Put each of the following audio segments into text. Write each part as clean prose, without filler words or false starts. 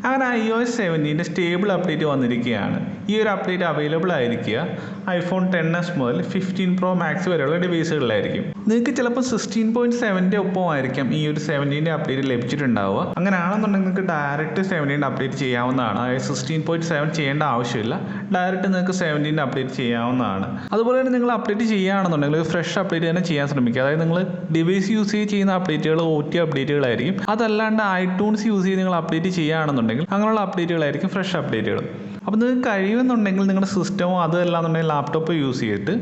അങ്ങനെ iOS 17 stable update വന്നിരിക്കുകയാണ്. ഈ ഒരു അപ്ഡേറ്റ് അവൈലബിൾ ആയിരിക്കുക iPhone XS മുതൽ 15 Pro Max വരെയുള്ള ഡിവൈസുകളിലായിരിക്കും. നിങ്ങൾക്ക് ചിലപ്പോൾ 16.7 ഒപ്പമായിരിക്കും ഈ ഒരു 17 അപ്ഡേറ്റ് ലഭിച്ചിട്ടുണ്ടാവുക. അങ്ങനെയാണെന്നുണ്ടെങ്കിൽ നിങ്ങൾക്ക് ഡയറക്റ്റ് 17 അപ്ഡേറ്റ് ചെയ്യാവുന്നതാണ്. അതായത് 16.7 ചെയ്യേണ്ട ആവശ്യമില്ല, ഡയറക്റ്റ് നിങ്ങൾക്ക് 17 അപ്ഡേറ്റ് ചെയ്യാവുന്നതാണ്. അതുപോലെ തന്നെ നിങ്ങൾ അപ്ഡേറ്റ് ചെയ്യുകയാണെന്നുണ്ടെങ്കിൽ ഫ്രഷ് അപ്ഡേറ്റ് തന്നെ ചെയ്യാൻ ശ്രമിക്കുക. അതായത് നിങ്ങൾ ഡിവൈസ് യൂസ് ചെയ്യുന്ന അപ്ഡേറ്റുകൾ OT അപ്ഡേറ്റുകളായിരിക്കും. അതല്ലാണ്ട് iTunes യൂസ് ചെയ്ത് നിങ്ങൾ അപ്ഡേറ്റ് ചെയ്യുകയാണെന്നുണ്ടെങ്കിൽ അങ്ങനെയുള്ള അപ്ഡേറ്റുകളായിരിക്കും ഫ്രഷ് അപ്ഡേറ്റുകൾ. അപ്പോൾ നിങ്ങൾക്ക് കഴിയുമെന്നുണ്ടെങ്കിൽ നിങ്ങളുടെ സിസ്റ്റമോ അതല്ലാന്നുണ്ടെങ്കിൽ ലാപ്ടോപ്പ് യൂസ് ചെയ്തിട്ട്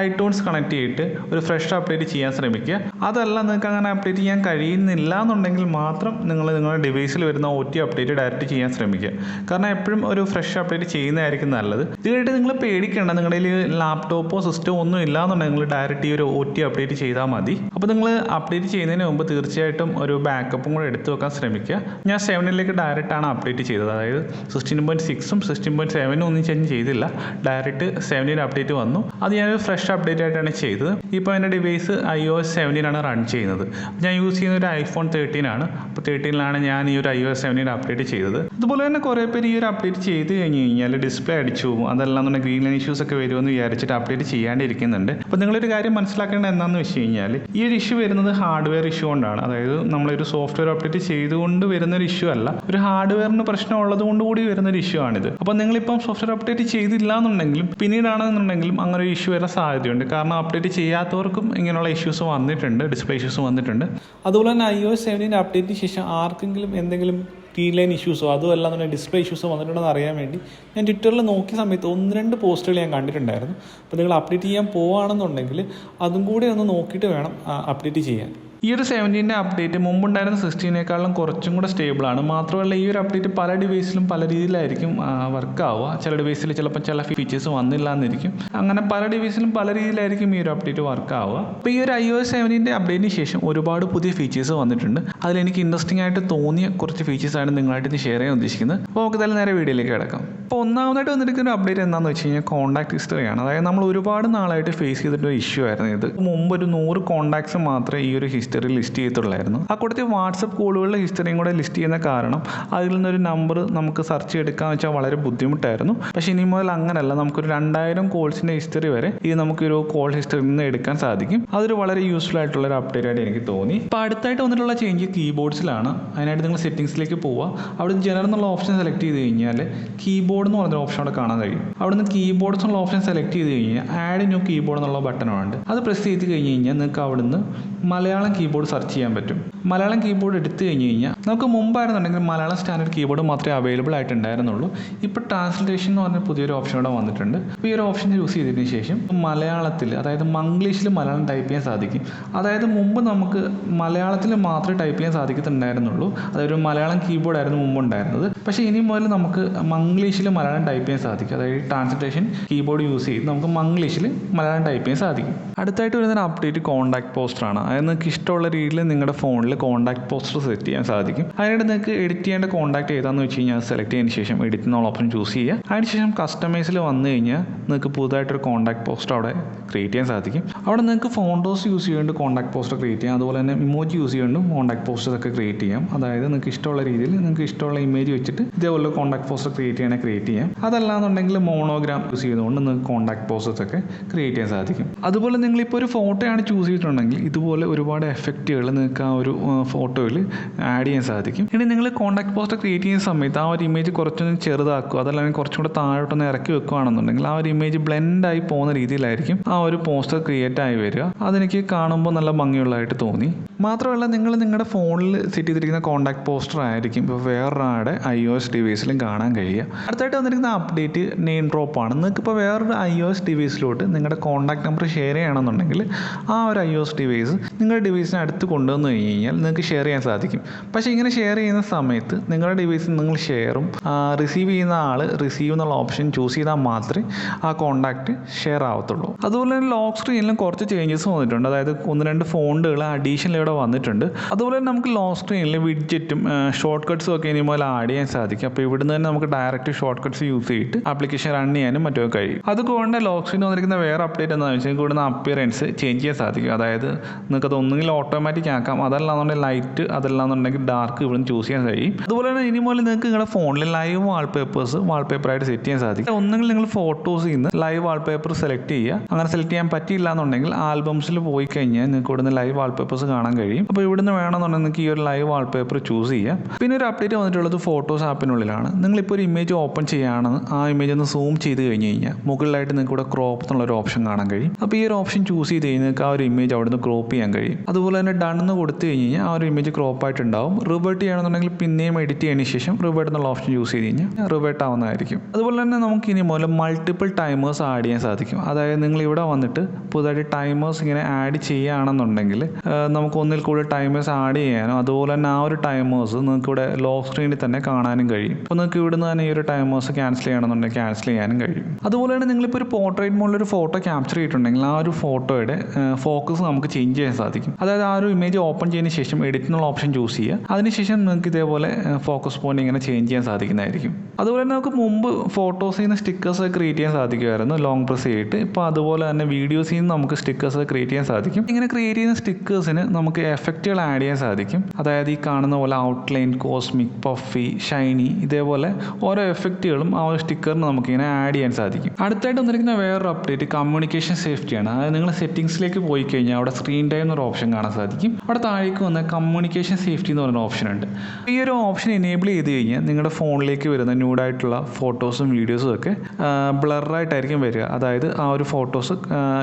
iTunes കണക്ട് ചെയ്തിട്ട് ഒരു ഫ്രഷ് അപ്ഡേറ്റ് ചെയ്യാൻ ശ്രമിക്കുക. അതല്ല നിങ്ങൾക്ക് അങ്ങനെ അപ്ഡേറ്റ് ചെയ്യാൻ കഴിയുന്നില്ല എന്നുണ്ടെങ്കിൽ മാത്രം നിങ്ങൾ നിങ്ങളുടെ ഡിവൈസിൽ വരുന്ന OT അപ്ഡേറ്റ് ഡയറക്റ്റ് ചെയ്യാൻ ശ്രമിക്കുക. കാരണം എപ്പോഴും ഒരു ഫ്രഷ് അപ്ഡേറ്റ് ചെയ്യുന്നതായിരിക്കും നല്ലത്. ഇതായിട്ട് നിങ്ങൾ പേടിക്കേണ്ട, നിങ്ങളുടെ കയ്യിൽ ലാപ്ടോപ്പോ സിസ്റ്റമോ ഒന്നും ഇല്ല എന്നുണ്ടെങ്കിൽ നിങ്ങൾ ഡയറക്റ്റ് ഈ ഒരു OT അപ്ഡേറ്റ് ചെയ്താൽ മതി. അപ്പോൾ നിങ്ങൾ അപ്ഡേറ്റ് ചെയ്യുന്നതിന് മുമ്പ് തീർച്ചയായിട്ടും ഒരു ബാക്കപ്പും കൂടെ എടുത്തു വെക്കാൻ ശ്രമിക്കുക. ഞാൻ 7 ഡയറക്റ്റാണ് അപ്ഡേറ്റ് ചെയ്തത്. അതായത് 16.6ഉം 16.7 ഒന്നും ചേഞ്ച് ചെയ്തില്ല, ഡയറക്റ്റ് 17 അപ്ഡേറ്റ് വന്നു. അത് ഞാനൊരു ഫ്രഷ് അപ്ഡേറ്റ് ആയിട്ടാണ് ചെയ്തത്. ഇപ്പോൾ എൻ്റെ ഡിവൈസ് iOS 17 ആണ് റൺ ചെയ്യുന്നത്. ഞാൻ യൂസ് ചെയ്യുന്ന ഒരു iPhone 13 ആണ്. അപ്പോൾ 13 ഞാൻ ഈ ഒരു iOS 17 അപ്ഡേറ്റ് ചെയ്തത്. അതുപോലെ തന്നെ കുറേ പേര് ഈ ഒരു അപ്ഡേറ്റ് ചെയ്ത് കഴിഞ്ഞ് കഴിഞ്ഞാൽ ഡിസ്പ്ലേ അടിച്ചു പോകും, അതല്ലാന്നുണ്ടെങ്കിൽ ഗ്രീൻലൈൻ ഇഷ്യൂസ് ഒക്കെ വരുമെന്ന് വിചാരിച്ചിട്ട് അപ്ഡേറ്റ് ചെയ്യാണ്ടിരിക്കുന്നുണ്ട്. അപ്പോൾ നിങ്ങളൊരു കാര്യം മനസ്സിലാക്കേണ്ടത് എന്താണെന്ന് വെച്ച് കഴിഞ്ഞാൽ ഈ ഒരു ഇഷ്യൂ വരുന്നത് ഹാർഡ്വെയർ ഇഷ്യൂ കൊണ്ടാണ്. അതായത് നമ്മളൊരു സോഫ്റ്റ്വെയർ അപ്ഡേറ്റ് ചെയ്തുകൊണ്ട് വരുന്നൊരു ഇഷ്യൂ അല്ല, ഒരു ഹാർഡ്വെയറിന് പ്രശ്നം ഉള്ളത് കൊണ്ട് കൂടി വരുന്നൊരു ഇഷ്യൂ ആണിത്. അപ്പോൾ നിങ്ങളിപ്പം സോഫ്റ്റ്വെയർ അപ്ഡേറ്റ് ചെയ്തില്ല എന്നുണ്ടെങ്കിലും പിന്നീടാണെന്നുണ്ടെങ്കിലും അങ്ങനെ ഒരു ഇഷ്യൂ വരാൻ സാധ്യതയുണ്ട്. കാരണം അപ്ഡേറ്റ് ചെയ്യാത്തവർക്കും ഇങ്ങനെയുള്ള ഇഷ്യൂസ് വന്നിട്ടുണ്ട്, ഡിസ്പ്ലേ ഇഷ്യൂസ് വന്നിട്ടുണ്ട്. അതുപോലെ തന്നെ iOS 17 അപ്ഡേറ്റിന് ശേഷം ആർക്കെങ്കിലും എന്തെങ്കിലും ഗ്രീൻലൈൻ ഇഷ്യൂസോ അതും അല്ലാന്നുണ്ടെങ്കിൽ ഡിസ്പ്ലേ ഇഷ്യൂസോ വന്നിട്ടുണ്ടെന്ന് അറിയാൻ വേണ്ടി ഞാൻ ട്വിറ്ററിൽ നോക്കിയ സമയത്ത് 1-2 പോസ്റ്റുകൾ ഞാൻ കണ്ടിട്ടുണ്ടായിരുന്നു. അപ്പോൾ നിങ്ങൾ അപ്ഡേറ്റ് ചെയ്യാൻ പോവുകയാണെന്നുണ്ടെങ്കിൽ അതും കൂടി ഒന്ന് നോക്കിയിട്ട് വേണം അപ്ഡേറ്റ് ചെയ്യാൻ. ഈ ഒരു 17 അപ്ഡേറ്റ് മുമ്പുണ്ടായിരുന്ന 16 കുറച്ചും കൂടെ സ്റ്റേബിളാണ്. മാത്രമല്ല ഈ ഒരു അപ്ഡേറ്റ് പല ഡിവൈസിലും പല രീതിയിലായിരിക്കും വർക്ക് ആവുക. ചില ഡിവൈസിൽ ചിലപ്പോൾ ചില ഫീച്ചേഴ്സ് വന്നില്ല എന്നിരിക്കും. അങ്ങനെ പല ഡിവൈസിലും പല രീതിയിലായിരിക്കും ഈ ഒരു അപ്ഡേറ്റ് വർക്ക് ആവുക. അപ്പോൾ ഈ ഒരു iOS 17 അപ്ഡേറ്റിന് ശേഷം ഒരുപാട് പുതിയ ഫീച്ചേഴ്സ് വന്നിട്ടുണ്ട്. അതിലെനിക്ക് ഇൻട്രസ്റ്റിംഗ് ആയിട്ട് തോന്നിയ കുറച്ച് ഫീച്ചേഴ്സാണ് നിങ്ങളായിട്ട് ഇത് ഷെയർ ചെയ്യാൻ ഉദ്ദേശിക്കുന്നത്. അപ്പോൾ നമുക്ക് തന്നെ നേരെ വീഡിയോയിലേക്ക് കിടക്കാം. അപ്പോൾ ഒന്നാമതായിട്ട് വന്നിരിക്കുന്ന ഒരു അപ്ഡേറ്റ് എന്താണെന്ന് വെച്ച് കഴിഞ്ഞാൽ കോൺടാക്ട് ഹിസ്റ്ററിയാണ്. അതായത് നമ്മൾ ഒരുപാട് നാളായിട്ട് ഫേസ് ചെയ്തിട്ടൊരു ഇഷ്യൂ ആയിരുന്നു ഇത്. മുമ്പ് ഒരു 100 കോൺടാക്ട്സ് മാത്രമേ ഈ ഒരു ഹിസ്റ്ററി ലിസ്റ്റ് ചെയ്തിട്ടുള്ളായിരുന്നു. ആ കൂട്ടത്തിൽ വാട്സപ്പ് കോളുകളുടെ ഹിസ്റ്ററിയും കൂടെ ലിസ്റ്റ് ചെയ്യുന്ന കാരണം അതിൽ നിന്നൊരു നമ്പർ നമുക്ക് സെർച്ച് എടുക്കാന്ന് വെച്ചാൽ വളരെ ബുദ്ധിമുട്ടായിരുന്നു. പക്ഷേ ഇനി മുതൽ അങ്ങനെയല്ല, നമുക്കൊരു 2000 കോൾസിൻ്റെ ഹിസ്റ്ററി വരെ ഈ നമുക്കൊരു കോൾ ഹിസ്റ്ററിയിൽ നിന്ന് എടുക്കാൻ സാധിക്കും. അതൊരു വളരെ യൂസ്ഫുൾ ആയിട്ടുള്ള ഒരു അപ്ഡേറ്റ് ആയിട്ട് എനിക്ക് തോന്നി. ഇപ്പോൾ അടുത്തായിട്ട് വന്നിട്ടുള്ള ചേഞ്ച് കീബോർഡ്സിലാണ്. അതിനായിട്ട് നിങ്ങൾ സെറ്റിംഗ്സിലേക്ക് പോവുക. അവിടെ ജനറൽ എന്നുള്ള ഓപ്ഷൻ സെലക്ട് ചെയ്ത് കഴിഞ്ഞാൽ കീബോർഡ് എന്ന് പറഞ്ഞൊരു ഓപ്ഷൻ അവിടെ കാണാൻ കഴിയും. അവിടെ നിന്ന് കീബോർഡ്സ് എന്നുള്ള ഓപ്ഷൻ സെലക്ട് ചെയ്ത് കഴിഞ്ഞാൽ ആഡ് ന്യൂ കീബോർഡ് എന്നുള്ള ബട്ടണുണ്ട്. അത് പ്രസ് ചെയ്ത് കഴിഞ്ഞ് കഴിഞ്ഞാൽ നിങ്ങൾക്ക് അവിടെ നിന്ന് മലയാളം കീബോർഡ് സെർച്ച് ചെയ്യാൻ പറ്റും. മലയാളം കീബോർഡ് എടുത്തു കഴിഞ്ഞ് കഴിഞ്ഞാൽ നമുക്ക് മുമ്പായിരുന്നുണ്ടെങ്കിൽ മലയാളം സ്റ്റാൻഡേർഡ് കീബോർഡ് മാത്രമേ അവൈലബിൾ ആയിട്ടുണ്ടായിരുന്നുള്ളൂ. ഇപ്പോൾ ട്രാൻസ്ലേഷൻ എന്ന് പറഞ്ഞ പുതിയൊരു ഓപ്ഷൻ ഇവിടെ വന്നിട്ടുണ്ട്. അപ്പോൾ ഈ ഒരു ഓപ്ഷൻ യൂസ് ചെയ്തതിന് ശേഷം മലയാളത്തിൽ, അതായത് മംഗ്ലീഷിൽ മലയാളം ടൈപ്പ് ചെയ്യാൻ സാധിക്കും. അതായത് മുമ്പ് നമുക്ക് മലയാളത്തിൽ മാത്രമേ ടൈപ്പ് ചെയ്യാൻ സാധിക്കത്തുണ്ടായിരുന്നുള്ളൂ. അതായത് മലയാളം കീബോർഡ് ആയിരുന്നു മുമ്പ് ഉണ്ടായിരുന്നത്. പക്ഷേ ഇനി മുതൽ നമുക്ക് മംഗ്ലീഷിൽ മലയാളം ടൈപ്പ് ചെയ്യാൻ സാധിക്കും. അതായത് ട്രാൻസ്ലേഷൻ കീബോർഡ് യൂസ് ചെയ്ത് നമുക്ക് മംഗ്ലീഷിൽ മലയാളം ടൈപ്പ് ചെയ്യാൻ സാധിക്കും. അടുത്തായിട്ട് വരുന്നൊരു അപ്ഡേറ്റ് കോൺടാക്ട് പോസ്റ്ററാണ്. അതായത് നിങ്ങൾക്ക് ഇഷ്ടമുള്ള രീതിയിൽ നിങ്ങളുടെ ഫോണിൽ കോൺടാക്ട് പോസ്റ്റർ സെറ്റ് ചെയ്യാൻ സാധിക്കും. അതിനായിട്ട് നിങ്ങൾക്ക് എഡിറ്റ് ചെയ്യേണ്ട കോൺടാക്ട് ഏതാണെന്ന് വെച്ച് കഴിഞ്ഞാൽ സെലക്ട് ചെയ്തതിന് ശേഷം എഡിറ്റ് എന്നുള്ള ഓപ്ഷൻ ചൂസ് ചെയ്യുക. അതിനുശേഷം കസ്റ്റമൈസിൽ വന്നു കഴിഞ്ഞാൽ നിങ്ങൾക്ക് പുതുതായിട്ടൊരു കോൺടാക്ട് പോസ്റ്റർ അവിടെ ക്രിയേറ്റ് ചെയ്യാൻ സാധിക്കും. അവിടെ നിങ്ങൾക്ക് ഫോണ്ടോസ് യൂസ് ചെയ്തുകൊണ്ട് കോൺടാക്ട് പോസ്റ്റർ ക്രിയേറ്റ് ചെയ്യാം. അതുപോലെ തന്നെ ഇമോജി യൂസ് ചെയ്തുകൊണ്ട് കോൺടാക്ട് പോസ്റ്റേഴ്സ് ഒക്കെ ക്രിയേറ്റ് ചെയ്യാം. അതായത് നിങ്ങൾക്ക് ഇഷ്ടമുള്ള രീതിയിൽ നിങ്ങൾക്ക് ഇഷ്ടമുള്ള ഇമേജ് വെച്ചിട്ട് ഇതേപോലെ കോൺടാക്ട് പോസ്റ്റർ ക്രിയേറ്റ് ചെയ്യാം. അതല്ലാന്നുണ്ടെങ്കിൽ മോണോഗ്രാം യൂസ് ചെയ്തുകൊണ്ട് നിങ്ങൾക്ക് കോൺടാക്ട് പോസ്റ്റേഴ്സ് ഒക്കെ ക്രിയേറ്റ് ചെയ്യാൻ സാധിക്കും. അതുപോലെ നിങ്ങളിപ്പോൾ ഒരു ഫോട്ടോയാണ് ചൂസ് ചെയ്തിട്ടുണ്ടെങ്കിൽ ഇതുപോലെ ഒരുപാട് എഫക്റ്റുകൾ നിങ്ങൾക്ക് ആ ഒരു ഫോട്ടോയിൽ ആഡ് ചെയ്യാൻ സാധിക്കും. ഇനി നിങ്ങൾ കോൺടാക്ട് പോസ്റ്റർ ക്രിയേറ്റ് ചെയ്യുന്ന സമയത്ത് ആ ഒരു ഇമേജ് കുറച്ചൊന്ന് ചെറുതാക്കുക, അതല്ലെങ്കിൽ കുറച്ചും കൂടെ താഴോട്ടൊന്ന് ഇറക്കി വെക്കുകയാണെന്നുണ്ടെങ്കിൽ ആ ഒരു ഇമേജ് ബ്ലെൻഡായി പോകുന്ന രീതിയിലായിരിക്കും ആ ഒരു പോസ്റ്റർ ക്രിയേറ്റ് ആയി വരിക. അതെനിക്ക് കാണുമ്പോൾ നല്ല ഭംഗിയുള്ളതായിട്ട് തോന്നി. മാത്രമല്ല നിങ്ങൾ നിങ്ങളുടെ ഫോണിൽ സെറ്റ് ചെയ്തിരിക്കുന്ന കോൺടാക്ട് പോസ്റ്റർ ആയിരിക്കും ഇപ്പോൾ വേറൊരാളുടെ iOS ഡിവൈസിലും കാണാൻ കഴിയുക. അടുത്തായിട്ട് വന്നിരിക്കുന്ന അപ്ഡേറ്റ് നെയിം ഡ്രോപ്പ് ആണ്. നിങ്ങൾക്ക് ഇപ്പോൾ വേറൊരു iOS ഡിവൈസിലോട്ട് നിങ്ങളുടെ കോൺടാക്ട് നമ്പർ ഷെയർ ചെയ്യണമെന്നുണ്ടെങ്കിൽ ആ ഒരു iOS ഡിവൈസ് നിങ്ങളുടെ ഡിവൈസിന് അടുത്ത് കൊണ്ടുവന്ന് കഴിഞ്ഞ് കഴിഞ്ഞാൽ നിങ്ങൾക്ക് ഷെയർ ചെയ്യാൻ സാധിക്കും. പക്ഷേ ഇങ്ങനെ ഷെയർ ചെയ്യുന്ന സമയത്ത് നിങ്ങളുടെ ഡിവൈസിൽ നിങ്ങൾ ഷെയറും റിസീവ് ചെയ്യുന്ന ആൾ റിസീവ് എന്നുള്ള ഓപ്ഷൻ ചൂസ് ചെയ്താൽ മാത്രമേ ആ കോൺടാക്റ്റ് ഷെയർ ആവത്തുള്ളൂ. അതുപോലെ തന്നെ ലോക്ക് സ്ക്രീനിലും കുറച്ച് ചേഞ്ചസ് വന്നിട്ടുണ്ട്. അതായത് 1-2 ഫോണ്ടുകൾ അഡീഷണൽ ഇവിടെ വന്നിട്ടുണ്ട്. അതുപോലെ തന്നെ നമുക്ക് ലോക്ക് സ്ക്രീനിൽ വിഡ്ജറ്റും ഷോർട്ട് കട്ട്സും ഒക്കെ ഇനി മുതൽ ആഡ് ചെയ്യാൻ സാധിക്കും. അപ്പോൾ ഇവിടുന്ന് തന്നെ നമുക്ക് ഡയറക്റ്റ് ഷോർട്ട് കട്ട്സ് യൂസ് ചെയ്തിട്ട് ആപ്ലിക്കേഷൻ റൺ ചെയ്യാനും മറ്റൊക്കെ കഴിയും. അതുകൊണ്ട് ലോക്ക് സ്ക്രീൻ വന്നിരിക്കുന്ന വേറെ അപ്ഡേറ്റ് എന്താണെന്ന് വെച്ചാൽ ഇവിടുന്ന് അപ്പിയറൻസ് ചേഞ്ച് ചെയ്യാൻ സാധിക്കും. അതായത് നിങ്ങൾക്കത് ഒന്നുകിൽ ഓട്ടോമാറ്റിക് ആക്കാം, അതല്ലാന്നുണ്ടെങ്കിൽ ലൈറ്റ്, അതല്ലാന്നുണ്ടെങ്കിൽ ഡാർക്ക് ഇവിടെ ചൂസ് ചെയ്യാൻ കഴിയും. അതുപോലെ തന്നെ ഇനി മുതൽ നിങ്ങൾക്ക് നിങ്ങളുടെ ഫോണിൽ ലൈവ് വാൾപേപ്പറായിട്ട് സെറ്റ് ചെയ്യാൻ സാധിക്കും. ഒന്നെങ്കിൽ നിങ്ങൾ ഫോട്ടോസിൽ നിന്ന് ലൈവ് വാൾപേപ്പർ സെലക്ട് ചെയ്യുക. അങ്ങനെ സെലക്ട് ചെയ്യാൻ പറ്റിയില്ല എന്നുണ്ടെങ്കിൽ ആൽബംസിൽ പോയി കഴിഞ്ഞാൽ നിങ്ങൾക്ക് ഇവിടുന്ന് ലൈവ് വാൾപേപ്പേഴ്സ് കാണാൻ കഴിയും. അപ്പോൾ ഇവിടുന്ന് വേണമെന്നുണ്ടെങ്കിൽ നിങ്ങൾക്ക് ഈ ഒരു ലൈവ് വാൾപേപ്പർ ചൂസ് ചെയ്യാം. പിന്നെ ഒരു അപ്ഡേറ്റ് വന്നിട്ടുള്ളത് ഫോട്ടോസ് ആപ്പിനുള്ളിലാണ്. നിങ്ങളിപ്പോൾ ഒരു ഇമേജ് ഓപ്പൺ ചെയ്യുകയാണെന്ന് ആ ഇമേജ് ഒന്ന് സൂം ചെയ്ത് കഴിഞ്ഞ് കഴിഞ്ഞാൽ മുകളിലായിട്ട് നിങ്ങൾക്ക് ഇവിടെ ക്രോപ്പ് എന്നുള്ളൊരു ഓപ്ഷൻ കാണാൻ കഴിയും. അപ്പോൾ ഈ ഒരു ഓപ്ഷൻ ചൂസ് ചെയ്ത് കഴിഞ്ഞാൽ നിങ്ങൾക്ക് ആ ഒരു ഇമേജ് അവിടുന്ന് ക്രോപ്പ് ചെയ്യാൻ കഴിയും. അതുപോലെ തന്നെ ഡൺ എന്ന് കൊടുത്തു കഴിഞ്ഞ് കഴിഞ്ഞാൽ ആ ഒരു ഇമേജ് ക്രോപ്പ് ആയിട്ടുണ്ടാവും. റിവേർട്ട് ചെയ്യണമെന്നുണ്ടെങ്കിൽ പിന്നെയും എഡിറ്റ് ചെയ്തതിന് ശേഷം റിവേർട്ട് എന്നുള്ള ഓപ്ഷൻ യൂസ് ചെയ്ത് കഴിഞ്ഞാൽ റിവേർട്ട് ആവുന്നതായിരിക്കും. അതുപോലെ തന്നെ നമുക്ക് ഇനി മുതൽ മൾട്ടിപ്പിൾ ടൈമേഴ്സ് ആഡ് ചെയ്യാൻ സാധിക്കും. അതായത് നിങ്ങൾ ഇവിടെ വന്നിട്ട് പുതുതായിട്ട് ടൈമേഴ്സ് ഇങ്ങനെ ആഡ് ചെയ്യുകയാണെന്നുണ്ടെങ്കിൽ നമുക്ക് ഒന്നിൽ കൂടുതൽ ടൈമേഴ്സ് ആഡ് ചെയ്യാനോ അതുപോലെ തന്നെ ആ ഒരു ടൈമേഴ്സ് നിങ്ങൾക്ക് ഇവിടെ ലോക്ക് സ്ക്രീനിൽ തന്നെ കാണാനും കഴിയും. അപ്പോൾ നിങ്ങൾക്ക് ഇവിടുന്ന് തന്നെ ഈ ഒരു ടൈമേഴ്സ് ക്യാൻസൽ ചെയ്യണമെന്നുണ്ടെങ്കിൽ ക്യാൻസൽ ചെയ്യാനും കഴിയും. അതുപോലെ തന്നെ നിങ്ങളിപ്പോൾ ഒരു പോർട്രേറ്റ് മോഡിലൊരു ഫോട്ടോ ക്യാപ്ചർ ചെയ്തിട്ടുണ്ടെങ്കിൽ ആ ഒരു ഫോട്ടോയുടെ ഫോക്കസ് നമുക്ക് ചേഞ്ച് ചെയ്യാൻ സാധിക്കും. അതായത് ആ ഒരു ഇമേജ് ഓപ്പൺ ചെയ്തതിന് ശേഷം എഡിറ്റ് എന്നുള്ള ഓപ്ഷൻ ചൂസ് ചെയ്യുക. അതിനുശേഷം നിങ്ങൾക്ക് ഇതേപോലെ ഫോക്കസ് പോയിന്റ് ഇങ്ങനെ ചേഞ്ച് ചെയ്യാൻ സാധിക്കുന്നതായിരിക്കും. അതുപോലെ തന്നെ നമുക്ക് മുമ്പ് ഫോട്ടോസിൽ നിന്ന് സ്റ്റിക്കേഴ്സ് ക്രിയേറ്റ് ചെയ്യാൻ സാധിക്കുമായിരുന്നു ലോങ് പ്രസ് ചെയ്തിട്ട്. ഇപ്പോൾ അതുപോലെ തന്നെ വീഡിയോസിൽ നിന്ന് നമുക്ക് സ്റ്റിക്കേഴ്സ് ക്രിയേറ്റ് ചെയ്യാൻ സാധിക്കും. ഇങ്ങനെ ക്രിയേറ്റ് ചെയ്യുന്ന സ്റ്റിക്കേഴ്സിന് നമുക്ക് എഫക്റ്റുകൾ ആഡ് ചെയ്യാൻ സാധിക്കും. അതായത് ഈ കാണുന്ന പോലെ ഔട്ട്ലൈൻ, കോസ്മിക്, പഫി, ഷൈനി, ഇതേപോലെ ഓരോ എഫക്റ്റുകളും ആ ഒരു സ്റ്റിക്കറിന് നമുക്കിങ്ങനെ ആഡ് ചെയ്യാൻ സാധിക്കും. അടുത്തായിട്ട് വന്നിരിക്കുന്ന വേറൊരു അപ്ഡേറ്റ് കമ്മ്യൂണിക്കേഷൻ സേഫ്റ്റിയാണ്. അതായത് നിങ്ങൾ സെറ്റിംഗ്സിലേക്ക് പോയി കഴിഞ്ഞാൽ അവിടെ സ്ക്രീൻ ടൈം എന്നൊരു ഓപ്ഷൻ കാണാൻ സാധിക്കും. അവിടെ താഴേക്ക് വന്ന കമ്മ്യൂണിക്കേഷൻ സേഫ്റ്റി എന്ന് പറയുന്ന ഓപ്ഷൻ ഉണ്ട്. ഈ ഒരു ഓപ്ഷൻ എനേബിൾ ചെയ്ത് കഴിഞ്ഞാൽ നിങ്ങളുടെ ഫോണിലേക്ക് വരുന്ന ന്യൂഡായിട്ടുള്ള ഫോട്ടോസും വീഡിയോസും ഒക്കെ ബ്ലറായിട്ടായിരിക്കും വരിക. അതായത് ആ ഒരു ഫോട്ടോസ്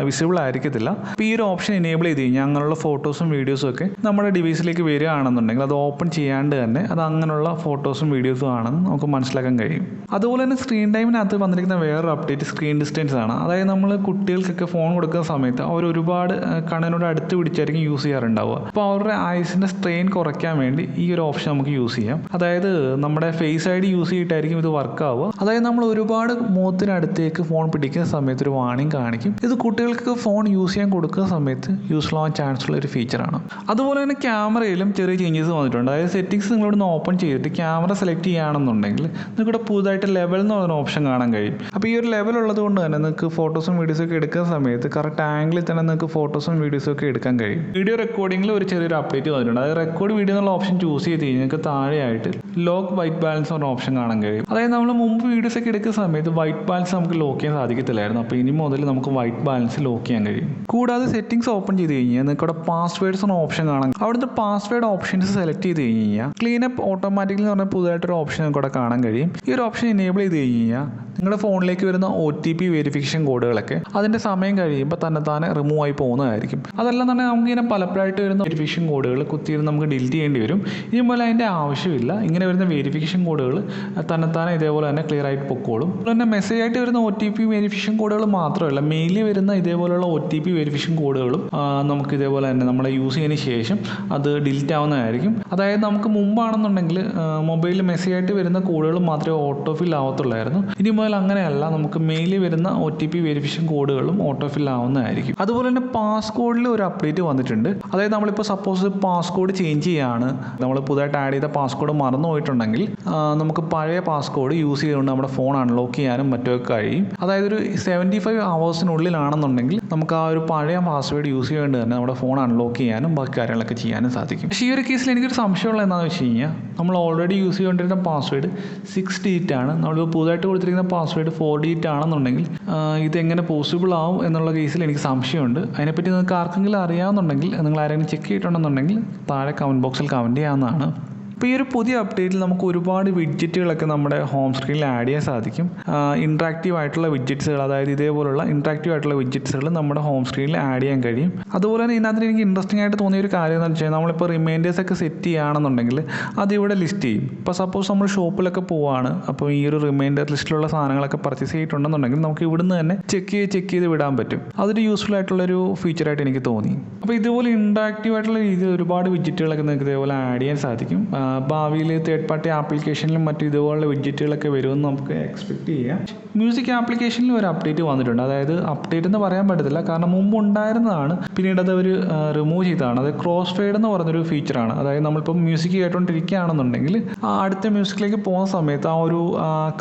വിസിബിൾ ആയിരിക്കത്തില്ല. അപ്പോൾ ഈ ഒരു ഓപ്ഷൻ എനേബിൾ ചെയ്ത് കഴിഞ്ഞാൽ അങ്ങനെയുള്ള ഫോട്ടോസും വീഡിയോസും ഒക്കെ നമ്മുടെ ഡിവൈസിലേക്ക് വരികയാണെന്നുണ്ടെങ്കിൽ അത് ഓപ്പൺ ചെയ്യാണ്ട് തന്നെ അത് അങ്ങനെയുള്ള ഫോട്ടോസും വീഡിയോസും ആണെന്ന് നമുക്ക് മനസ്സിലാക്കാൻ കഴിയും. അതുപോലെ തന്നെ സ്ക്രീൻ ടൈമിനകത്ത് വന്നിരിക്കുന്ന വേറൊരു അപ്ഡേറ്റ് സ്ക്രീൻ ഡിസ്റ്റൻസ് ആണ്. അതായത് നമ്മൾ കുട്ടികൾക്കൊക്കെ ഫോൺ കൊടുക്കുന്ന സമയത്ത് അവർ ഒരുപാട് കണ്ണിനോട് അടുത്ത് പിടിച്ചായിരിക്കും യൂസ് ചെയ്യാറുണ്ടാവുക. അപ്പോൾ അവരുടെ ഐസിൻ്റെ സ്ട്രെയിൻ കുറയ്ക്കാൻ വേണ്ടി ഈ ഒരു ഓപ്ഷൻ നമുക്ക് യൂസ് ചെയ്യാം. അതായത് നമ്മുടെ ഫേസ് ഐ ഡി യൂസ് ചെയ്തിട്ടായിരിക്കും ഇത് വർക്ക് ആവുക. അതായത് നമ്മൾ ഒരുപാട് മുഖത്തിനടുത്തേക്ക് ഫോൺ പിടിക്കുന്ന സമയത്ത് ഒരു വാണിംഗ് കാണിക്കും. ഇത് കുട്ടികൾക്ക് ഫോൺ യൂസ് ചെയ്യാൻ കൊടുക്കുന്ന സമയത്ത് യൂസ്ഫുൾ ആവാൻ ചാൻസ് ഉള്ള ഒരു ഫീച്ചറാണ്. അതുപോലെ തന്നെ ക്യാമറയിലും ചെറിയ ചേഞ്ചസ് വന്നിട്ടുണ്ട്. അതായത് സെറ്റിംഗ്സ് നിങ്ങളിവിടെ ഓപ്പൺ ചെയ്തിട്ട് ക്യാമറ സെലക്ട് ചെയ്യുകയാണെന്നുണ്ടെങ്കിൽ നിങ്ങളുടെ പുതുതായിട്ട് ലെവൽ എന്ന് പറയുന്ന ഓപ്ഷൻ കാണാൻ കഴിയും. അപ്പോൾ ഈ ഒരു ലെവൽ ഉള്ളത് കൊണ്ട് തന്നെ നിങ്ങൾക്ക് ഫോട്ടോസും വീഡിയോസും ഒക്കെ എടുക്കുന്ന സമയത്ത് കറക്റ്റ് ആംഗിളിൽ തന്നെ നിങ്ങൾക്ക് ഫോട്ടോസും വീഡിയോസും ഒക്കെ എടുക്കാൻ കഴിയും. വീഡിയോ റെക്കോർഡിംഗിൽ ഒരു ചെറിയൊരു അപ്ഡേറ്റ് വന്നിട്ടുണ്ട്. അതായത് റെക്കോർഡ് വീഡിയോ എന്നുള്ള ഓപ്ഷൻ ചൂസ് ചെയ്ത് കഴിഞ്ഞാൽ നിങ്ങൾക്ക് താഴെയായിട്ട് ലോക്ക് വൈറ്റ് ബാലൻസ് എന്ന ഓപ്ഷൻ കാണാൻ കഴിയും. അതായത് നമ്മൾ മുമ്പ് വീഡിയോസ് ഒക്കെ എടുക്കുന്ന സമയത്ത് വൈറ്റ് ബാലൻസ് നമുക്ക് ലോക്ക് ചെയ്യാൻ സാധിക്കത്തില്ലായിരുന്നു. അപ്പോൾ ഇനി മുതൽ നമുക്ക് വൈറ്റ് ബാലൻസ് ലോക്ക് ചെയ്യാൻ കഴിയും. കൂടാതെ സെറ്റിംഗ്സ് ഓപ്പൺ ചെയ്ത് കഴിഞ്ഞാൽ നിങ്ങൾക്ക് അവിടെ പാസ്വേഡ്സ് എന്ന ഓപ്ഷൻ കാണാം. അവിടുത്തെ പാസ്വേഡ് ഓപ്ഷൻസ് സെലക്ട് ചെയ്ത് കഴിഞ്ഞാൽ ക്ലീനപ്പ് ഓട്ടോമാറ്റിക്കലി എന്ന് പറഞ്ഞാൽ പുതുതായിട്ടൊരു ഓപ്ഷൻ നമുക്ക് അവിടെ കാണാൻ കഴിയും. ഈ ഒരു ഓപ്ഷൻ എനേബിൾ ചെയ്ത് കഴിഞ്ഞാൽ നിങ്ങളുടെ ഫോണിലേക്ക് വരുന്ന OTP വെരിഫിക്കേഷൻ കോഡുകളൊക്കെ അതിൻ്റെ സമയം കഴിയുമ്പോൾ തന്നെ റിമൂവ് ആയി പോകുന്നതായിരിക്കും. അതെല്ലാം തന്നെ നമുക്കിങ്ങനെ പലപ്പോഴായിട്ട് വരുന്ന വെരിഫിക്കേഷൻ കോഡുകൾ കുത്തിയിരുന്ന് നമുക്ക് ഡിലീറ്റ് ചെയ്യേണ്ടി വരും. ഇനിപോലെ അതിൻ്റെ ആവശ്യമില്ല. ഇങ്ങനെ വരുന്ന വെരിഫിക്കേഷൻ കോഡുകൾ തന്നെ ഇതേപോലെ തന്നെ ക്ലിയർ ആയിട്ട് പൊക്കോളും. അതുപോലെ തന്നെ മെസ്സേജ് ആയിട്ട് വരുന്ന OTP വെരിഫിക്കേഷൻ കോഡുകൾ മാത്രമല്ല, മെയിലിൽ വരുന്ന ഇതേപോലെയുള്ള OTP വെരിഫിക്കേഷൻ കോഡുകളും നമുക്ക് ഇതേപോലെ തന്നെ നമ്മളെ യൂസ് ചെയ്തതിന് ശേഷം അത് ഡിലീറ്റ് ആവുന്നതായിരിക്കും. അതായത് നമുക്ക് മുമ്പാണെന്നുണ്ടെങ്കിൽ മൊബൈലിൽ മെസ്സേജ് ആയിട്ട് വരുന്ന കോഡുകൾ മാത്രമേ ഓട്ടോഫിൽ ആവത്തുള്ളായിരുന്നു. ഇനി മുതൽ അങ്ങനെയല്ല, നമുക്ക് മെയിലിൽ വരുന്ന OTP വെരിഫിക്കേഷൻ കോഡുകളും ഓട്ടോഫിൽ ആവുന്നതായിരിക്കും. അതുപോലെ തന്നെ പാസ്കോഡിൽ ഒരു അപ്ഡേറ്റ് വന്നിട്ടുണ്ട്. അതായത് നമ്മളിപ്പോൾ സപ്പോസ് പാസ്കോഡ് ചേഞ്ച് ചെയ്യാണ്, നമ്മൾ പുതുതായിട്ട് ആഡ് ചെയ്ത പാസ്കോഡ് മറന്നു പോയിട്ടുണ്ടെങ്കിൽ നമുക്ക് പഴയ പാസ്കോഡ് യൂസ് ചെയ്തുകൊണ്ട് നമ്മുടെ ഫോൺ അൺലോക്ക് ചെയ്യാനും മറ്റൊക്കെ കഴിയും. അതായത് ഒരു 75 ഹവേഴ്സിനുള്ളിലാണെന്നുണ്ടെങ്കിൽ നമുക്ക് ആ ഒരു പഴയ പാസ്വേഡ് യൂസ് ചെയ്തുകൊണ്ട് തന്നെ നമ്മുടെ ഫോൺ അൺലോക്ക് ചെയ്യാനും ബാക്കി കാര്യങ്ങളൊക്കെ ചെയ്യാനും സാധിക്കും. പക്ഷേ ഈ ഒരു കേസിൽ എനിക്കൊരു സംശയമുള്ള എന്താണെന്ന് വെച്ച് കഴിഞ്ഞാൽ നമ്മൾ ഓൾറെഡി യൂസ് ചെയ്തുകൊണ്ടിരുന്ന പാസ്വേഡ് 6 digit ആണ്. നമ്മളിപ്പോൾ പുതുതായിട്ട് കൊടുത്തിരിക്കുന്ന പാസ്വേഡ് 4 digit ആണെന്നുണ്ടെങ്കിൽ ഇതെങ്ങനെ പോസിബിൾ ആവും എന്നുള്ള കേസിൽ എനിക്ക് സംശയമുണ്ട്. അതിനെപ്പറ്റി നിങ്ങൾക്ക് ആർക്കെങ്കിലും അറിയാവുന്നുണ്ടെങ്കിൽ, നിങ്ങൾ ആരെങ്കിലും ചെക്ക് ചെയ്തിട്ടുണ്ടെന്നുണ്ടെങ്കിൽ താഴെ കമൻറ്റ് ബോക്സിൽ കമൻറ്റ് ചെയ്യാവുന്നതാണ്. ഇപ്പോൾ ഈ ഒരു പുതിയ അപ്ഡേറ്റിൽ നമുക്ക് ഒരുപാട് വിഡ്ജറ്റുകളൊക്കെ നമ്മുടെ ഹോം സ്ക്രീനിൽ ആഡ് ചെയ്യാൻ സാധിക്കും. ഇൻട്രാക്റ്റീവ് ആയിട്ടുള്ള വിഡ്ജറ്റ്സുകൾ, അതായത് ഇതേപോലുള്ള ഇൻട്രാക്റ്റീവ് ആയിട്ടുള്ള വിഡ്ജറ്റ്സുകൾ നമ്മുടെ ഹോം സ്ക്രീനിൽ ആഡ് ചെയ്യാൻ കഴിയും. അതുപോലെ തന്നെ ഇതിനകത്ത് എനിക്ക് ഇൻട്രസ്റ്റിംഗ് ആയിട്ട് തോന്നിയ ഒരു കാര്യം എന്ന് വെച്ചാൽ നമ്മളിപ്പോൾ റിമൈൻഡേഴ്സ് ഒക്കെ സെറ്റ് ചെയ്യുകയാണെന്നുണ്ടെങ്കിൽ അതിവിടെ ലിസ്റ്റ് ചെയ്യും. ഇപ്പോൾ സപ്പോസ് നമ്മൾ ഷോപ്പിലൊക്കെ പോവുകയാണ്, അപ്പോൾ ഈ ഒരു റിമൈൻഡർ ലിസ്റ്റിലുള്ള സാധനങ്ങളൊക്കെ പർച്ചേസ് ചെയ്തിട്ടുണ്ടെന്നുണ്ടെങ്കിൽ നമുക്ക് ഇവിടുന്ന് തന്നെ ചെക്ക് ചെയ്ത് വിടാൻ പറ്റും. അതൊരു യൂസ്ഫുൾ ആയിട്ടുള്ളൊരു ഫീച്ചറായിട്ട് എനിക്ക് തോന്നി. അപ്പോൾ ഇതുപോലെ ഇൻട്രാക്റ്റീവ് ആയിട്ടുള്ള രീതിയിൽ ഒരുപാട് വിഡ്ജറ്റുകളൊക്കെ നിങ്ങൾക്ക് ഇതേപോലെ ആഡ് ചെയ്യാൻ സാധിക്കും. ഭാവിയിൽ തേർഡ് പാർട്ടി ആപ്ലിക്കേഷനിലും മറ്റും ഇതുപോലുള്ള വിഡ്ജറ്റുകളൊക്കെ വരുമെന്ന് നമുക്ക് എക്സ്പെക്ട് ചെയ്യാം. മ്യൂസിക് ആപ്ലിക്കേഷനിൽ ഒരു അപ്ഡേറ്റ് വന്നിട്ടുണ്ട്. അതായത് അപ്ഡേറ്റ് എന്ന് പറയാൻ പറ്റത്തില്ല, കാരണം മുമ്പ് ഉണ്ടായിരുന്നതാണ്, പിന്നീട് അത് അവർ റിമൂവ് ചെയ്തതാണ്. അത് ക്രോസ് ഫെയ്ഡ് എന്ന് പറഞ്ഞൊരു ഫീച്ചറാണ്. അതായത് നമ്മളിപ്പോൾ മ്യൂസിക് കേട്ടുകൊണ്ടിരിക്കുകയാണെന്നുണ്ടെങ്കിൽ അടുത്ത മ്യൂസിക്കിലേക്ക് പോകുന്ന സമയത്ത് ആ ഒരു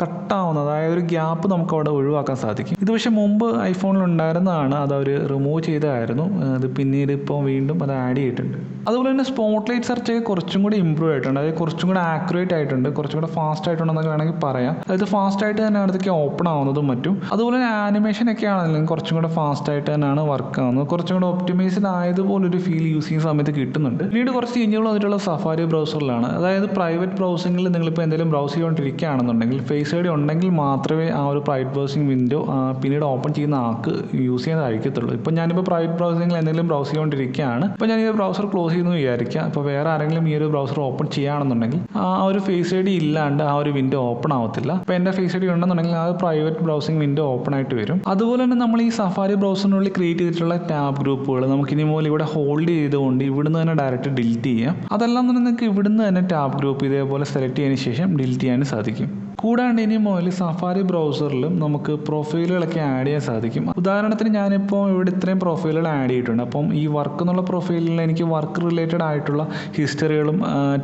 കട്ടാവുന്ന, അതായത് ഒരു ഗ്യാപ്പ് നമുക്ക് അവിടെ ഒഴിവാക്കാൻ സാധിക്കും. ഇത് പക്ഷേ മുമ്പ് ഐഫോണിൽ ഉണ്ടായിരുന്നതാണ്, അത് അവർ റിമൂവ് ചെയ്തതായിരുന്നു. അത് പിന്നീട് ഇപ്പോൾ വീണ്ടും അത് ആഡ് ചെയ്തിട്ടുണ്ട്. അതുപോലെ തന്നെ സ്പോട്ട് ലൈറ്റ് സെർച്ച് ഒക്കെ കുറച്ചും കൂടി ഇമ്പ്രൂവ് ആയിട്ടുണ്ട്. അതായത് കുറച്ചും കൂടി ആക്യുറേറ്റ് ആയിട്ടുണ്ട്, കുറച്ചും കൂടെ ഫാസ്റ്റ് ആയിട്ടുണ്ടെന്നൊക്കെ വേണമെങ്കിൽ പറയാം. അതായത് ഫാസ്റ്റ് ആയിട്ട് തന്നെ അടുത്തേക്ക് ഓപ്പൺ ആവുന്നതും മറ്റും. അതുപോലെ തന്നെ ആനിമേഷൻ ഒക്കെ ആണെങ്കിലും കുറച്ചും കൂടെ ഫാസ്റ്റ് ആയിട്ട് തന്നെയാണ് വർക്ക് ആവുന്നത്. കുറച്ചും കൂടെ ഒപ്റ്റിമൈസ്ഡ് ആയതുപോലൊരു ഫീൽ യൂസ് ചെയ്യുന്ന സമയത്ത് കിട്ടുന്നുണ്ട്. പിന്നീട് കുറച്ച് ചേഞ്ചുകൾ വന്നിട്ടുള്ള സഫാരി ബ്രൗസറിലാണ്. അതായത് പ്രൈവറ്റ് ബ്രൗസിങ്ങിൽ നിങ്ങളിപ്പോൾ എന്തെങ്കിലും ബ്രൗസ് ചെയ്തുകൊണ്ടിരിക്കുകയാണെന്നുണ്ടെങ്കിൽ ഫേസ് ഐ ഡി ഉണ്ടെങ്കിൽ മാത്രമേ ആ ഒരു പ്രൈവറ്റ് ബ്രൗസിംഗ് വിൻഡോ പിന്നീട് ഓപ്പൺ ചെയ്യുന്ന ആൾക്ക് യൂസ് ചെയ്യാൻ സാധിക്കത്തുള്ളൂ. ഇപ്പോൾ ഞാനിപ്പോൾ പ്രൈവറ്റ് ബ്രൗസിങ്ങിൽ എന്തെങ്കിലും ബ്രൗസ് ചെയ്തുകൊണ്ടിരിക്കുകയാണ്, ഇപ്പോൾ ഞാൻ ഈ ബ്രൗസർ ക്ലോസ് ചെയ്യുന്നു വിചാരിക്കുക. അപ്പോൾ വേറെ ആരെങ്കിലും ഈ ഒരു ബ്രൗസർ ഓപ്പൺ ചെയ്യുകയാണെന്നുണ്ടെങ്കിൽ ആ ഒരു ഫേസ് ഐ ഡി ഇല്ലാണ്ട് ആ ഒരു വിൻഡോ ഓപ്പൺ ആവത്തില്ല. അപ്പോൾ എൻ്റെ ഫേസ് ഐ ഡി ഉണ്ടെന്നുണ്ടെങ്കിൽ ആ പ്രൈവറ്റ് ബ്രൗസിംഗ് വിൻഡോ ഓപ്പൺ ആയിട്ട് വരും. അതുപോലെ തന്നെ നമ്മൾ ഈ സഫാരി ബ്രൗസറിനുള്ളിൽ ക്രിയേറ്റ് ചെയ്തിട്ടുള്ള ടാബ് ഗ്രൂപ്പുകൾ നമുക്കിനി മുതൽ ഇവിടെ ഹോൾഡ് ചെയ്തുകൊണ്ട് ഇവിടുന്ന് തന്നെ ഡയറക്റ്റ് ഡിലീറ്റ് ചെയ്യാം. അതെല്ലാം തന്നെ നിങ്ങൾക്ക് ഇവിടുന്ന് തന്നെ ടാബ് ഗ്രൂപ്പ് ഇതേപോലെ സെലക്ട് ചെയ്തതിന് ശേഷം ഡിലീറ്റ് ചെയ്യാനും സാധിക്കും. കൂടാണ്ട് ഇനി മുതൽ സഫാരി ബ്രൗസറിലും നമുക്ക് പ്രൊഫൈലുകളൊക്കെ ആഡ് ചെയ്യാൻ സാധിക്കും. ഉദാഹരണത്തിന് ഞാനിപ്പോൾ ഇവിടെ ഇത്രയും പ്രൊഫൈലുകൾ ആഡ് ചെയ്തിട്ടുണ്ട്. അപ്പം ഈ വർക്ക് എന്നുള്ള പ്രൊഫൈലിൽ എനിക്ക് വർക്ക് റിലേറ്റഡ് ആയിട്ടുള്ള ഹിസ്റ്ററികളും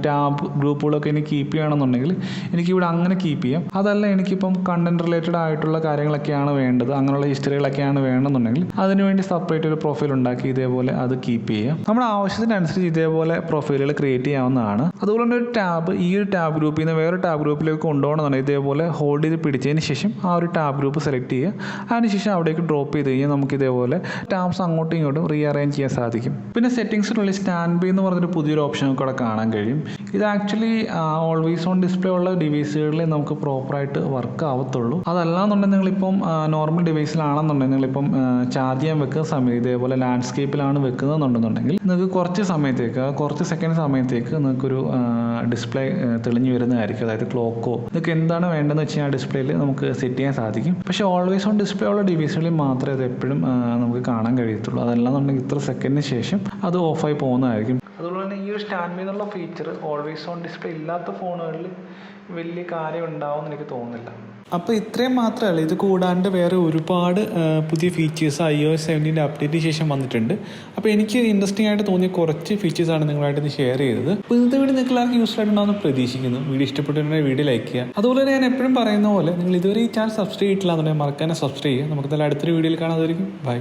ടാബ് ഗ്രൂപ്പുകളൊക്കെ എനിക്ക് കീപ്പ് ചെയ്യണമെന്നുണ്ടെങ്കിൽ എനിക്കിവിടെ അങ്ങനെ കീപ്പ് ചെയ്യാം. അതല്ല എനിക്കിപ്പം കണ്ടന്റ് റിലേറ്റഡ് ആയിട്ടുള്ള കാര്യങ്ങളൊക്കെയാണ് വേണ്ടത്, അങ്ങനെയുള്ള ഹിസ്റ്ററികളൊക്കെയാണ് വേണമെന്നുണ്ടെങ്കിൽ അതിനുവേണ്ടി സെപ്പറേറ്റ് ഒരു പ്രൊഫൈൽ ഉണ്ടാക്കി ഇതേപോലെ അത് കീപ്പ് ചെയ്യാം. നമ്മുടെ ആവശ്യത്തിനനുസരിച്ച് ഇതേപോലെ പ്രൊഫൈലുകൾ ക്രിയേറ്റ് ചെയ്യാവുന്നതാണ്. അതുപോലെ തന്നെ ഒരു ടാബ് ഈ ഒരു ടാബ് ഗ്രൂപ്പിൽ നിന്ന് വേറെ ടാബ് ഗ്രൂപ്പിലേക്ക് കൊണ്ടുപോകണമെന്നുണ്ടെങ്കിൽ ഇതേപോലെ ഹോൾഡ് ചെയ്ത് പിടിച്ചതിന് ശേഷം ആ ഒരു ടാബ് ഗ്രൂപ്പ് സെലക്ട് ചെയ്യുക. അതിനുശേഷം അവിടേക്ക് ഡ്രോപ്പ് ചെയ്ത് കഴിഞ്ഞാൽ നമുക്ക് ഇതേപോലെ ടാബ്സ് അങ്ങോട്ടും ഇങ്ങോട്ടും റീഅറേഞ്ച് ചെയ്യാൻ സാധിക്കും. പിന്നെ സെറ്റിംഗ്സിനുള്ളിൽ സ്റ്റാൻഡ് ബൈ എന്ന് പറഞ്ഞൊരു പുതിയൊരു ഓപ്ഷൻ ഒക്കെ അവിടെ കാണാൻ കഴിയും. ഇത് ആക്ച്വലി ഓൾവേസ് ഓൺ ഡിസ്പ്ലേ ഉള്ള ഡിവൈസുകളിൽ നമുക്ക് പ്രോപ്പറായിട്ട് വർക്ക് ആവത്തുള്ളൂ. അതല്ലാന്നുണ്ടെങ്കിൽ നിങ്ങളിപ്പം നോർമൽ ഡിവൈസിലാണെന്നുണ്ടെങ്കിൽ നിങ്ങളിപ്പം ചാർജ് ചെയ്യാൻ വെക്കുന്ന സമയത്ത് ഇതേപോലെ ലാൻഡ്സ്കേപ്പിലാണ് വെക്കുന്നതെന്നുണ്ടെന്നുണ്ടെങ്കിൽ നിങ്ങൾക്ക് കുറച്ച് സമയത്തേക്ക്, കുറച്ച് സെക്കൻഡ് സമയത്തേക്ക് നിങ്ങൾക്കൊരു ഡിസ്പ്ലേ തെളിഞ്ഞു വരുന്നതായിരിക്കും. അതായത് ക്ലോക്കോ നിങ്ങൾക്ക് എന്താണ് വേണ്ടതെന്ന് വെച്ച് കഴിഞ്ഞാൽ ഡിസ്പ്ലേയിൽ നമുക്ക് സെറ്റ് ചെയ്യാൻ സാധിക്കും. പക്ഷേ ഓൾവേസ് ഓൺ ഡിസ്പ്ലേ ഉള്ള ഡിവൈസുകളിൽ മാത്രമേ അത് എപ്പോഴും നമുക്ക് കാണാൻ കഴിയത്തുള്ളൂ. അതല്ലാന്നുണ്ടെങ്കിൽ ഇത്ര സെക്കൻഡിന് ശേഷം അത് ഓഫായി പോകുന്നതായിരിക്കും. അതുപോലെ തന്നെ ഈ ഒരു സ്റ്റാൻഡ് ബൈ എന്നുള്ള ഫീച്ചർ ഓൾവേസ് ഓൺ ഡിസ്പ്ലേ ഇല്ലാത്ത ഫോണുകളിൽ വലിയ കാര്യം ഉണ്ടാവും എന്ന് എനിക്ക് തോന്നുന്നില്ല. അപ്പോൾ ഇത്രയും മാത്രമല്ല, ഇത് കൂടാണ്ട് വേറെ ഒരുപാട് പുതിയ ഫീച്ചേഴ്സ് iOS 17 അപ്ഡേറ്റിന് ശേഷം വന്നിട്ടുണ്ട്. അപ്പോൾ എനിക്ക് ഇൻട്രസ്റ്റിംഗ് ആയിട്ട് തോന്നിയ കുറച്ച് ഫീച്ചേഴ്സാണ് നിങ്ങളായിട്ട് ഇത് ഷെയർ ചെയ്തത്. അപ്പോൾ ഇന്നത്തെ വീഡിയോ നിങ്ങൾക്ക് എല്ലാവർക്കും യൂസ്ഫുൾ ആയിട്ടുണ്ടാവുമെന്ന് പ്രതീക്ഷിക്കുന്നു. വീഡിയോ ഇഷ്ടപ്പെട്ടിട്ടുണ്ടെങ്കിൽ വീഡിയോ ലൈക്ക് ചെയ്യുക. അതുപോലെ ഞാൻ എപ്പോഴും പറയുന്ന പോലെ നിങ്ങൾ ഇതുവരെ ഈ ചാനൽ സബ്സ്ക്രൈബ് ചെയ്തിട്ടില്ല എന്നുണ്ടെങ്കിൽ മറക്കാനെ സബ്സ്ക്രൈബ് ചെയ്യുക. നമുക്ക് അടുത്തൊരു വീഡിയോയിൽ കാണാതായിരിക്കും. ബൈ.